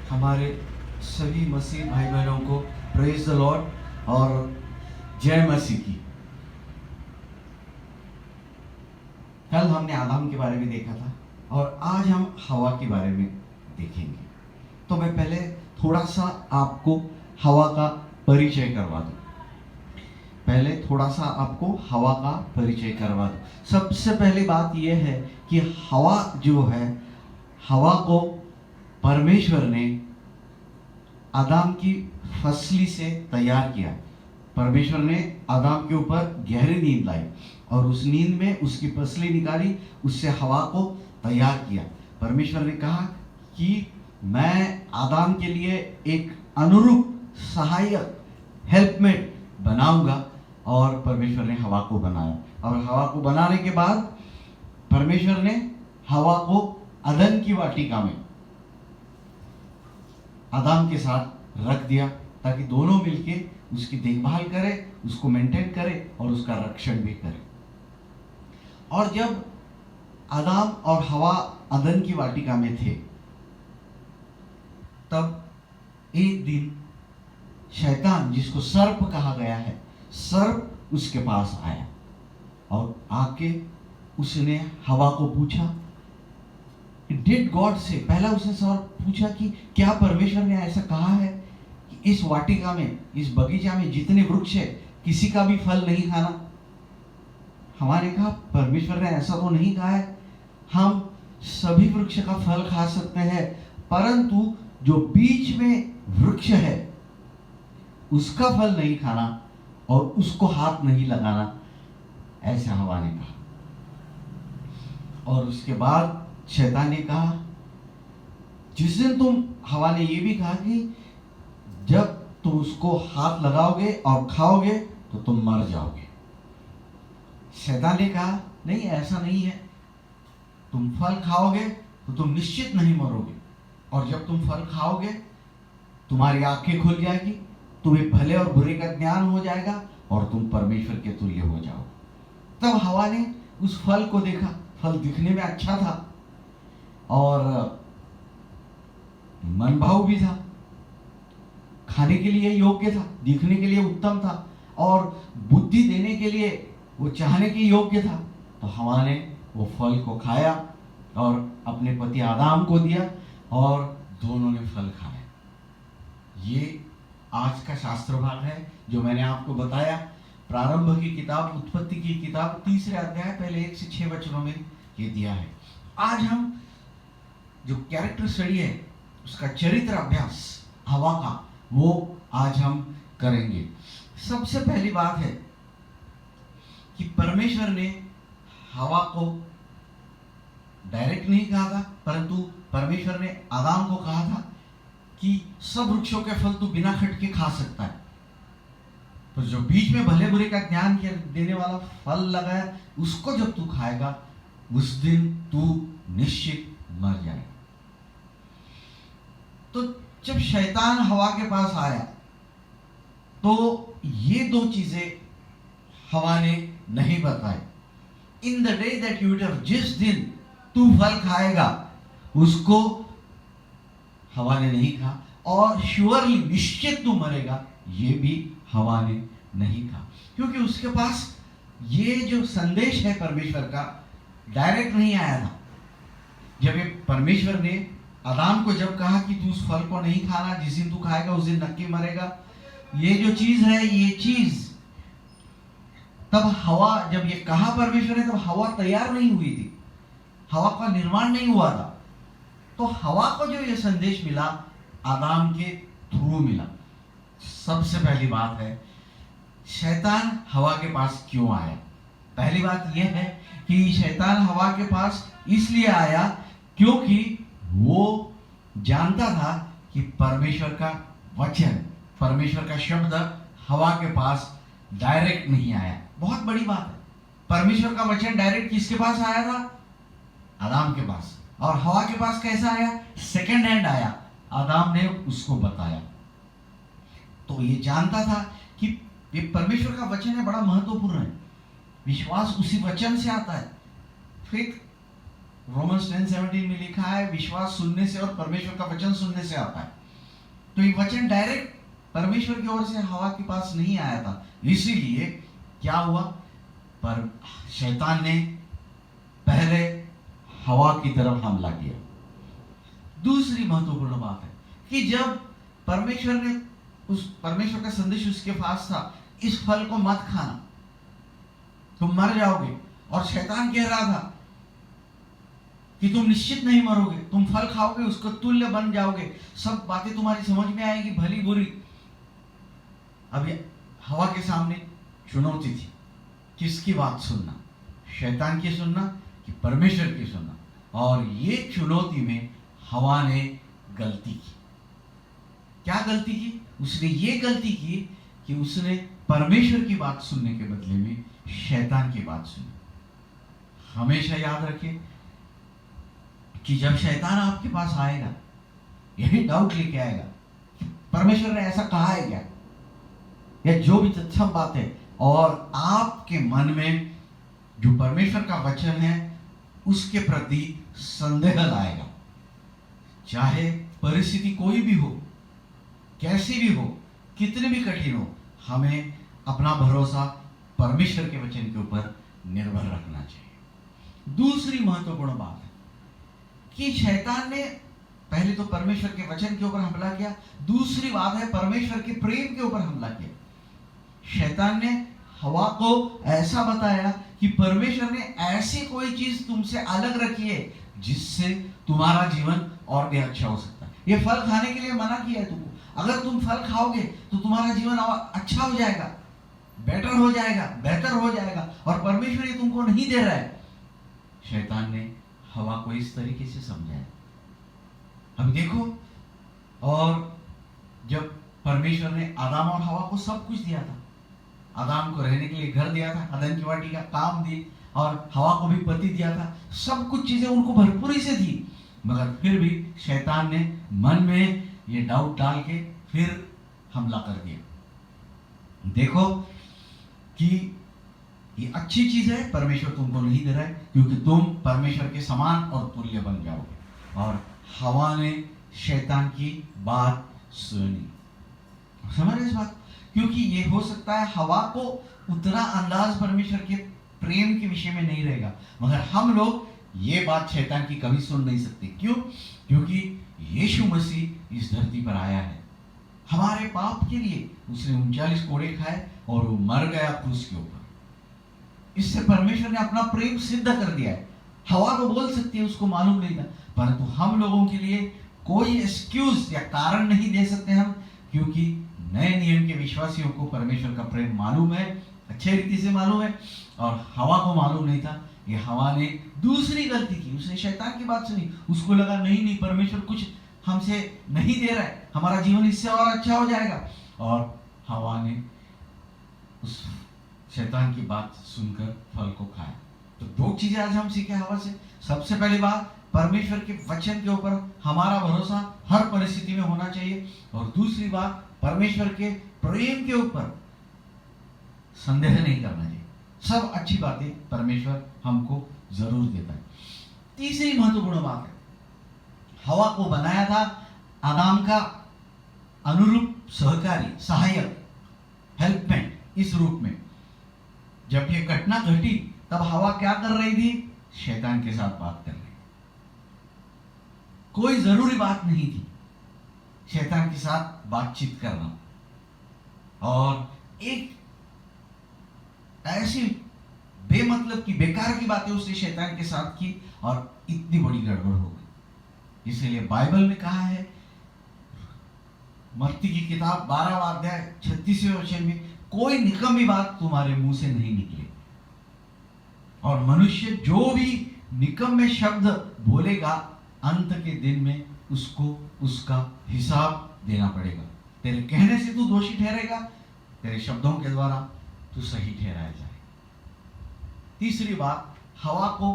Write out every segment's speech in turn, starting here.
हमारे सभी मसीह भाई बहनों को प्रेज द लॉर्ड और जय मसीह की। कल हमने आदम के बारे में देखा था और आज हम हवा के बारे में देखेंगे। तो मैं पहले थोड़ा सा आपको हवा का परिचय करवा दूं। सबसे पहली बात यह है कि हवा जो है, हवा को परमेश्वर ने आदम की फसली से तैयार किया। परमेश्वर ने आदम के ऊपर गहरी नींद लाई और उस नींद में उसकी फसली निकाली, उससे हवा को तैयार किया। परमेश्वर ने कहा कि मैं आदम के लिए एक अनुरूप सहायक हेल्पमेट बनाऊंगा और परमेश्वर ने हवा को बनाया। और हवा को बनाने के बाद परमेश्वर ने हवा को अदन की वाटिका में आदम के साथ रख दिया ताकि दोनों मिलके उसकी देखभाल करें, उसको मेंटेन करें और उसका रक्षण भी करें। और जब आदम और हवा अदन की वाटिका में थे, तब एक दिन शैतान, जिसको सर्प कहा गया है, सर्प उसके पास आया और आके उसने हवा को पूछा, डिड गॉड से, पहला उसने सवाल पूछा कि क्या परमेश्वर ने ऐसा कहा है कि इस वाटिका में, इस बगीचा में जितने वृक्ष है किसी का भी फल नहीं खाना। हमारे कहा परमेश्वर ने ऐसा तो नहीं कहा है, हम सभी वृक्ष का फल खा सकते हैं, परंतु जो बीच में वृक्ष है उसका फल नहीं खाना और उसको हाथ नहीं लगाना, ऐसा हवा ने कहा। और उसके बाद शैतान ने कहा, जिस दिन तुम, हवा ने ये भी कहा कि जब तुम उसको हाथ लगाओगे और खाओगे तो तुम मर जाओगे। शैतान ने कहा नहीं, ऐसा नहीं है, तुम फल खाओगे तो तुम निश्चित नहीं मरोगे, और जब तुम फल खाओगे तुम्हारी आंखें खुल जाएगी, तुम्हें भले और बुरे का ज्ञान हो जाएगा और तुम परमेश्वर के तुल्य हो जाओगे। तब हवा ने उस फल को देखा, फल दिखने में अच्छा था और मनभाऊ भी था, खाने के लिए योग्य था, दिखने के लिए उत्तम था और बुद्धि देने के लिए वो चाहने के योग्य था। तो हवा ने वो फल को खाया और अपने पति आदम को दिया और दोनों ने फल खाया। ये आज का शास्त्र भाग है जो मैंने आपको बताया। प्रारंभ की किताब, उत्पत्ति की किताब 3 अध्याय पहले 1 से 6 वचनों में ये दिया है। आज हम जो कैरेक्टर स्टडी है, उसका चरित्र अभ्यास हवा का, वो आज हम करेंगे। सबसे पहली बात है कि परमेश्वर ने हवा को डायरेक्ट नहीं कहा था, परंतु परमेश्वर ने आदम को कहा था कि सब वृक्षों के फल तू बिना खटके खा सकता है, तो जो बीच में भले बुरे का ज्ञान देने वाला फल लगा है, उसको जब तू खाएगा उस दिन तू निश्चित मर जाएगा। तो जब शैतान हवा के पास आया तो ये 2 चीजें हवा ने नहीं बताई। In the day that you eat, जिस दिन तू फल खाएगा, उसको हवा ने नहीं कहा, और श्योरली, निश्चित तू मरेगा, ये भी हवा ने नहीं कहा, क्योंकि उसके पास ये जो संदेश है परमेश्वर का डायरेक्ट नहीं आया था। जब ये परमेश्वर ने आदम को जब कहा कि तू उस फल को नहीं खाना, जिस दिन तू खाएगा उस दिन नक्की मरेगा, ये जो चीज है, ये चीज, तब हवा, जब ये कहा परमेश्वर ने, तब हवा तैयार नहीं हुई थी, हवा का निर्माण नहीं हुआ था। तो हवा को जो ये संदेश मिला, आदम के थ्रू मिला। सबसे पहली बात है, शैतान हवा के पास क्यों आया? पहली बात यह है कि शैतान हवा के पास इसलिए आया क्योंकि वो जानता था कि परमेश्वर का वचन, परमेश्वर का शब्द हवा के पास डायरेक्ट नहीं आया। बहुत बड़ी बात है, परमेश्वर का वचन डायरेक्ट किसके पास आया था? आदम के पास। और हवा के पास कैसा आया? सेकंड हैंड आया, आदम ने उसको बताया। तो ये जानता था कि ये परमेश्वर का वचन है, बड़ा महत्वपूर्ण है, विश्वास उसी वचन से आता है। फिर रोमन्स 10:17 में लिखा है, विश्वास सुनने से और परमेश्वर का वचन सुनने से आता है। तो ये वचन डायरेक्ट परमेश्वर की ओर से हवा के पास नहीं आया था। इसीलिए क्या हुआ, पर शैतान ने पहले हवा की तरफ हमला किया। दूसरी महत्वपूर्ण बात है कि जब परमेश्वर का संदेश उसके पास था, इस फल को मत खाना, तुम मर जाओगे। और शैतान कह रहा था कि तुम निश्चित नहीं मरोगे, तुम फल खाओगे, उसको तुल्य बन जाओगे, सब बातें तुम्हारी समझ में आएगी, भली बुरी। अब हवा के सामने चुनौती थी, किसकी बात सुनना, शैतान की सुनना कि परमेश्वर की सुनना। और ये चुनौती में हवा ने गलती की। क्या गलती की? उसने ये गलती की कि उसने परमेश्वर की बात सुनने के बदले में शैतान की बात सुनी। हमेशा याद रखिए कि जब शैतान आपके पास आएगा, यही डाउट लेके आएगा कि परमेश्वर ने ऐसा कहा है क्या, या जो भी तत्सम बात है, और आपके मन में जो परमेश्वर का वचन है उसके प्रति संदेह लाएगा। चाहे परिस्थिति कोई भी हो, कैसी भी हो, कितनी भी कठिन हो, हमें अपना भरोसा परमेश्वर के वचन के ऊपर निर्भर रखना चाहिए। दूसरी महत्वपूर्ण बात है कि शैतान ने पहले तो परमेश्वर के वचन के ऊपर हमला किया, दूसरी बात है परमेश्वर के प्रेम के ऊपर हमला किया। शैतान ने हवा को ऐसा बताया कि परमेश्वर ने ऐसी कोई चीज तुमसे अलग रखी है जिससे तुम्हारा जीवन और भी अच्छा हो सकता है। ये फल खाने के लिए मना किया है तुमको, अगर तुम फल खाओगे तो तुम्हारा जीवन अच्छा हो जाएगा, बेटर हो जाएगा, बेहतर हो जाएगा, और परमेश्वर ये तुमको नहीं दे रहा है। शैतान ने हवा को इस तरीके से समझाया। अब देखो, और जब परमेश्वर ने आदम और हवा को सब कुछ दिया था, आदम को रहने के लिए घर दिया था, अदन की वाटी का काम दी, और हवा को भी पति दिया था, सब कुछ चीजें उनको भरपूरी से दी, मगर फिर भी शैतान ने मन में ये डाउट डाल के फिर हमला कर दिया। देखो कि ये अच्छी चीज है, परमेश्वर तुमको नहीं दे रहा है क्योंकि तुम परमेश्वर के समान और तुल्य बन जाओगे। और हवा ने शैतान की बात सुनी। समझ रहे इस बात? क्योंकि ये हो सकता है हवा को उतना अंदाज परमेश्वर के प्रेम के विषय में नहीं रहेगा, मगर हम लोग ये बात शैतान की कभी सुन नहीं सकते। क्यों? क्योंकि यीशु मसीह इस धरती पर आया है हमारे पाप के लिए। उसने 39 कोड़े खाए और वो मर गया क्रूस के ऊपर। इससे परमेश्वर ने अपना प्रेम सिद्ध कर दिया है। हवा को बोल सकती है उसको मालूम नहीं था, परंतु हम लोगों के लिए कोई एक्सक्यूज या कारण नहीं दे सकते हम, क्योंकि नए नियम के विश्वासियों को परमेश्वर का प्रेम मालूम है, अच्छे रीति से मालूम है, और हवा को मालूम नहीं था। ये हवा ने दूसरी गलती की, उसने शैतान की बात सुनी, उसको लगा नहीं परमेश्वर कुछ हमसे नहीं दे रहा है, हमारा जीवन इससे और अच्छा हो जाएगा, और हवा ने उस शैतान की बात सुनकर फल को खाया। तो दो चीजें आज हम सीखे हवा से। सबसे पहली बात, परमेश्वर के वचन के ऊपर हमारा भरोसा हर परिस्थिति में होना चाहिए, और दूसरी बात, परमेश्वर के प्रेम के ऊपर संदेह नहीं करना चाहिए। सब अच्छी बातें परमेश्वर हमको जरूर देता है। तीसरी महत्वपूर्ण बात है, हवा को बनाया था आदम का अनुरूप सहकारी, सहायक, हेल्पमेट, इस रूप में। जब ये घटना घटी तब हवा क्या कर रही थी? शैतान के साथ बात कर रही। कोई जरूरी बात नहीं थी शैतान के साथ बातचीत करना, और एक ऐसी बेमतलब की बेकार की बातें उसने शैतान के साथ की, और इतनी बड़ी गड़बड़ हो गई। इसीलिए बाइबल में कहा है, मत्ती की किताब 12वां अध्याय 36वें वचन में, कोई निकम्मी बात तुम्हारे मुंह से नहीं निकले। और मनुष्य जो भी निकम्मे शब्द बोलेगा, अंत के दिन में उसको उसका हिसाब देना पड़ेगा। तेरे कहने से तू दोषी ठहरेगा, तेरे शब्दों के द्वारा तू सही ठहराया जाए। तीसरी बात, हवा को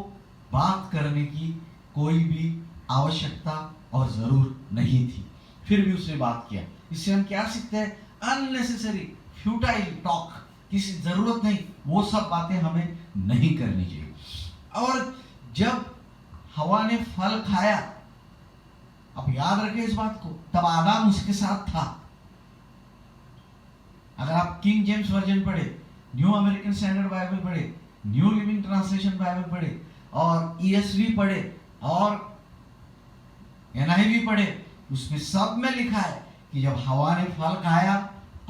बात करने की कोई भी आवश्यकता और जरूर नहीं थी, फिर भी उसने बात किया। इससे हम क्या सीखते हैं? अननेसेसरी फ्यूटाइल टॉक, किसी जरूरत नहीं, वो सब बातें हमें नहीं करनी चाहिए। और जब हवा ने फल खाया आप याद रखें इस बात को, तब आदम उसके साथ था। अगर आप किंग जेम्स वर्जन पढ़े, न्यू अमेरिकन स्टैंडर्ड बाइबल पढ़े, न्यू लिविंग ट्रांसलेशन बाइबल पढ़े और ईएसवी पढ़े और एनआईवी पढ़े, उसमें सब में लिखा है कि जब हवा ने फल खाया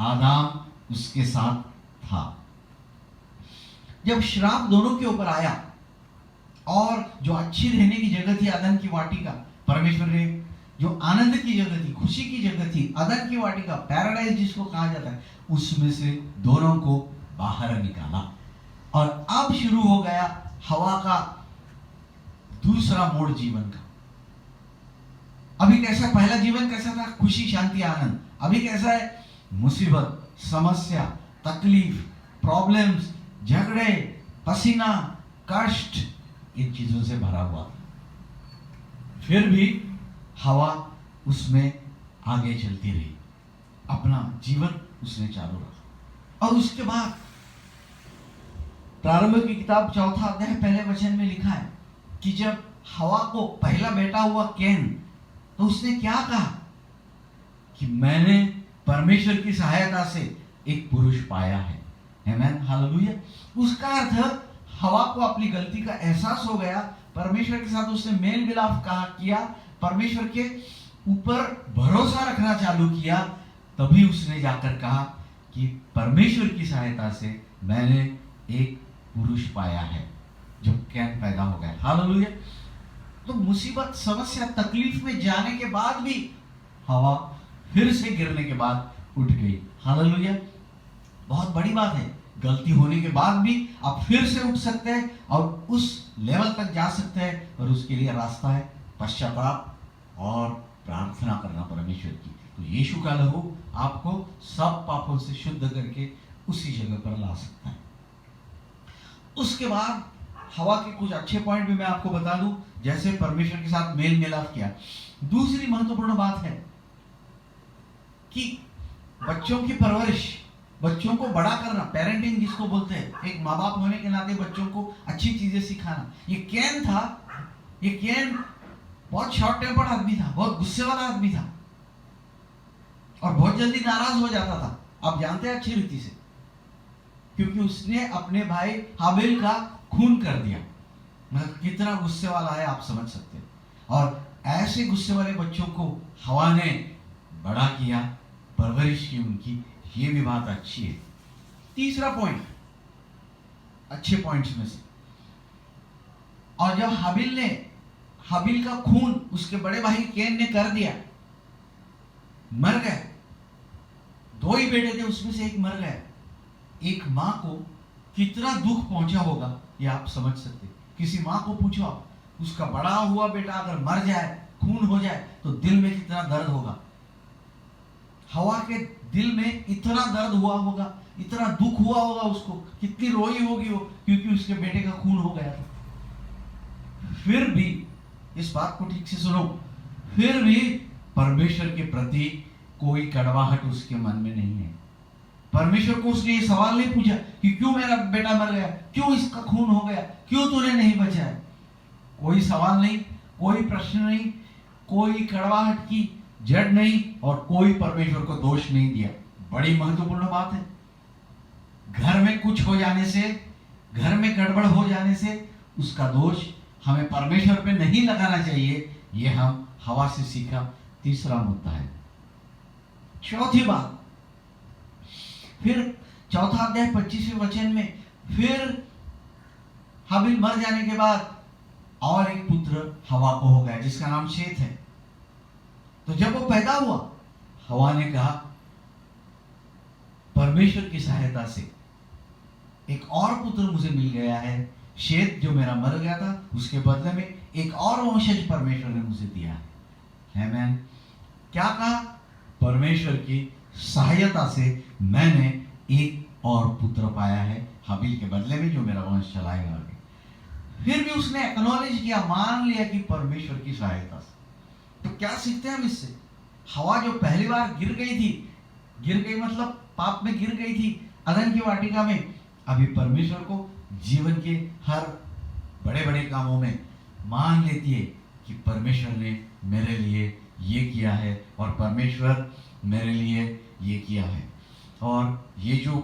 आदम उसके साथ था। जब श्राप दोनों के ऊपर आया और जो अच्छी रहने की जगह थी अदन की वाटिका, परमेश्वर ने जो आनंद की जगह थी, खुशी की जगह थी, अदन की वाटिका, पैराडाइज जिसको कहा जाता है, उसमें से दोनों को बाहर निकाला। और अब शुरू हो गया हवा का दूसरा मोड़ जीवन का। अभी कैसा, पहला जीवन कैसा था? खुशी, शांति, आनंद। अभी कैसा है? मुसीबत, समस्या, तकलीफ, प्रॉब्लम्स, झगड़े, पसीना, कष्ट, इन चीजों से भरा हुआ। फिर भी हवा उसमें आगे चलती रही, अपना जीवन उसने चालू रखा। और उसके बाद प्रारंभ की किताब 4 अध्याय 1 वचन में लिखा है कि जब हवा को पहला बेटा हुआ कैन, तो उसने क्या कहा कि मैंने परमेश्वर की सहायता से एक पुरुष पाया है। आमेन, हालेलुया। उसका अर्थ हवा को अपनी गलती का एहसास हो गया, परमेश्वर के साथ उसने मेल मिलाप किया, परमेश्वर के ऊपर भरोसा रखना चालू किया, तभी उसने जाकर कहा कि परमेश्वर की सहायता से मैंने एक पुरुष पाया है, जो कैन पैदा हो गया। हालेलुया। तो मुसीबत, समस्या, तकलीफ में जाने के बाद भी हवा फिर से गिरने के बाद उठ गई। हालेलुया। बहुत बड़ी बात है, गलती होने के बाद भी आप फिर से उठ सकते हैं और उस लेवल तक जा सकते हैं, और उसके लिए रास्ता है पश्चाताप और प्रार्थना करना परमेश्वर की। तो यीशु का लहू आपको सब पापों से शुद्ध करके उसी जगह पर ला सकता है। उसके बाद हवा के कुछ अच्छे पॉइंट भी मैं आपको बता दूं, जैसे परमेश्वर के साथ मेल मिलाप किया। दूसरी महत्वपूर्ण बात है कि बच्चों की परवरिश, बच्चों को बड़ा करना, पेरेंटिंग जिसको बोलते हैं, एक माँ बाप होने के नाते बच्चों को अच्छी चीजें सिखाना। ये कैन था, ये कैन बहुत शॉर्ट टेम्पर्ड आदमी था, बहुत गुस्से वाला आदमी था और बहुत जल्दी नाराज हो जाता था। आप जानते हैं अच्छी रीति से, क्योंकि उसने अपने भाई हाबिल का खून कर दिया। मतलब कितना गुस्से वाला है आप समझ सकते हैं। और ऐसे गुस्से वाले बच्चों को हवा ने बड़ा किया, परवरिश की उनकी, ये भी बात अच्छी है। तीसरा पॉइंट, अच्छे पॉइंट्स में से, और जब हाबिल का खून उसके बड़े भाई कैन ने कर दिया, मर गए, 2 ही बेटे थे, उसमें से एक मर गया। एक माँ को कितना दुख पहुंचा होगा ये आप समझ सकते। किसी माँ को पूछो आप, उसका बड़ा हुआ बेटा अगर मर जाए, खून हो जाए, तो दिल में कितना दर्द होगा। हवा के दिल में इतना दर्द हुआ होगा, इतना दुख हुआ होगा उसको, कितनी रोई होगी वो, क्योंकि उसके बेटे का खून हो गया था। फिर भी इस बात को ठीक से सुनो, फिर भी परमेश्वर के प्रति कोई कड़वाहट उसके मन में नहीं है। परमेश्वर को उसने ये सवाल नहीं पूछा कि क्यों मेरा बेटा मर गया, क्यों इसका खून हो गया, क्यों तूने नहीं बचाया। कोई सवाल नहीं, कोई प्रश्न नहीं, कोई कड़वाहट की जड़ नहीं, और कोई परमेश्वर को दोष नहीं दिया। बड़ी महत्वपूर्ण बात है। घर में कुछ हो जाने से, घर में गड़बड़ हो जाने से उसका दोष हमें परमेश्वर पे नहीं लगाना चाहिए। यह हम हवा से सीखा तीसरा मुद्दा है। चौथी बात, फिर 4 अध्याय 25वें वचन में, फिर हाबिल मर जाने के बाद और एक पुत्र हवा को हो गया, जिसका नाम शेत है। तो जब वो पैदा हुआ, हवा ने कहा परमेश्वर की सहायता से एक और पुत्र मुझे मिल गया है। शेत जो मेरा मर गया था, उसके बदले में एक और वंशज परमेश्वर ने मुझे दिया है। आमीन। क्या कहा? परमेश्वर की सहायता से मैंने एक और पुत्र पाया है हाबिल के बदले में, जो मेरा वंश चलाएगा आगे। फिर भी उसने एक्नॉलेज किया, मान लिया कि परमेश्वर की सहायता से। तो क्या सीखते हैं हम इससे? हवा जो पहली बार गिर गई मतलब पाप में गिर गई थी अदन की वाटिका में, अभी परमेश्वर को जीवन के हर बड़े बड़े कामों में मान लेती है कि परमेश्वर ने मेरे लिए ये किया है और परमेश्वर मेरे लिए ये किया है। और ये जो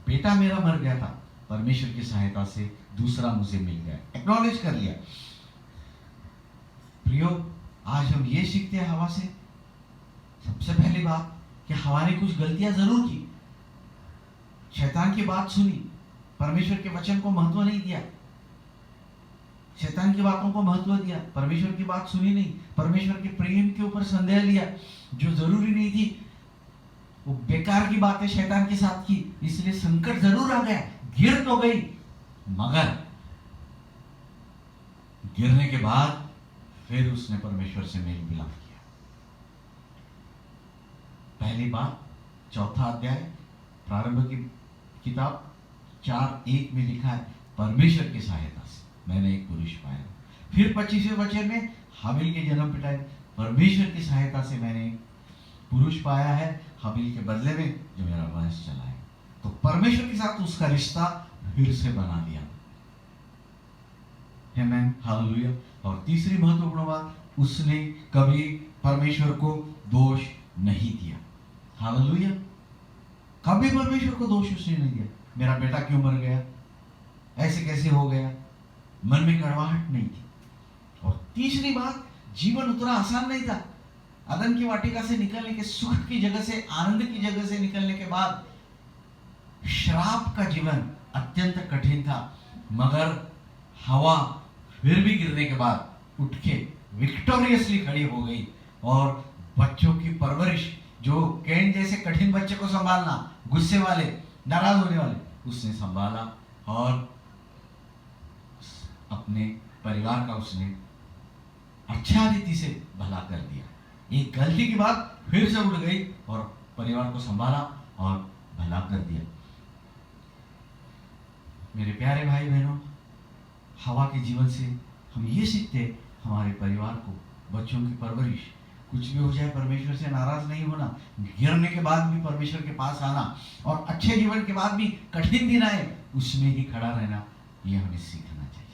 बेटा मेरा मर गया था, परमेश्वर की सहायता से दूसरा मुझे मिल गया, एक्नॉलेज कर लिया। प्रियो, आज हम ये सीखते हैं हवा से। सबसे पहली बात कि हवा ने कुछ गलतियां जरूर की, शैतान की बात सुनी, परमेश्वर के वचन को महत्व नहीं दिया, शैतान की बातों को महत्व दिया, परमेश्वर की बात सुनी नहीं, परमेश्वर के प्रेम के ऊपर संदेह लिया जो जरूरी नहीं थी, वो बेकार की बातें शैतान के साथ की, इसलिए संकट जरूर आ गया, गिर तो गई, मगर गिरने के बाद फिर उसने परमेश्वर से मेल मिलाप किया। पहली बात, चौथा अध्याय प्रारंभ की किताब 4:1 में लिखा है, परमेश्वर की सहायता से मैंने एक पुरुष पाया। फिर 25वें वचन में हाबिल के जन्म पिटाई, परमेश्वर की सहायता से मैंने एक पुरुष पाया है हाबिल के बदले में जो मेरा वंश चलाए। तो परमेश्वर के साथ उसका रिश्ता फिर से बना लिया। आमेन, हालेलुया। और तीसरी महत्वपूर्ण बात, उसने कभी परमेश्वर को दोष नहीं दिया। हालेलुया, कभी परमेश्वर को दोष उसने नहीं दिया। मेरा बेटा क्यों मर गया, ऐसे कैसे हो गया, मन में कड़वाहट नहीं थी। और तीसरी बात, जीवन उतना आसान नहीं था। अदन की वाटिका से निकलने के, सुख की जगह से, आनंद की जगह से निकलने के बाद श्राप का जीवन अत्यंत कठिन था। मगर हवा फिर भी गिरने के बाद उठ के विक्टोरियसली खड़ी हो गई और बच्चों की परवरिश, जो कैन जैसे कठिन बच्चे को संभालना, गुस्से वाले, नाराज होने वाले, उसने संभाला और अपने परिवार का उसने अच्छा रीति से भला कर दिया। एक गलती के बाद फिर से उठ गई और परिवार को संभाला और भला कर दिया। मेरे प्यारे भाई बहनों, हवा के जीवन से हम ये सीखते हैं, हमारे परिवार को, बच्चों की परवरिश, कुछ भी हो जाए परमेश्वर से नाराज नहीं होना, गिरने के बाद भी परमेश्वर के पास आना, और अच्छे जीवन के बाद भी कठिन दिन आए उसमें ही खड़ा रहना, ये हमें सीखना चाहिए।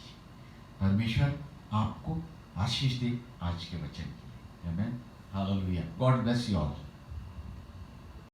परमेश्वर आपको आशीष दे आज के वचन के लिए। आमेन, हालेलुया। God bless you all.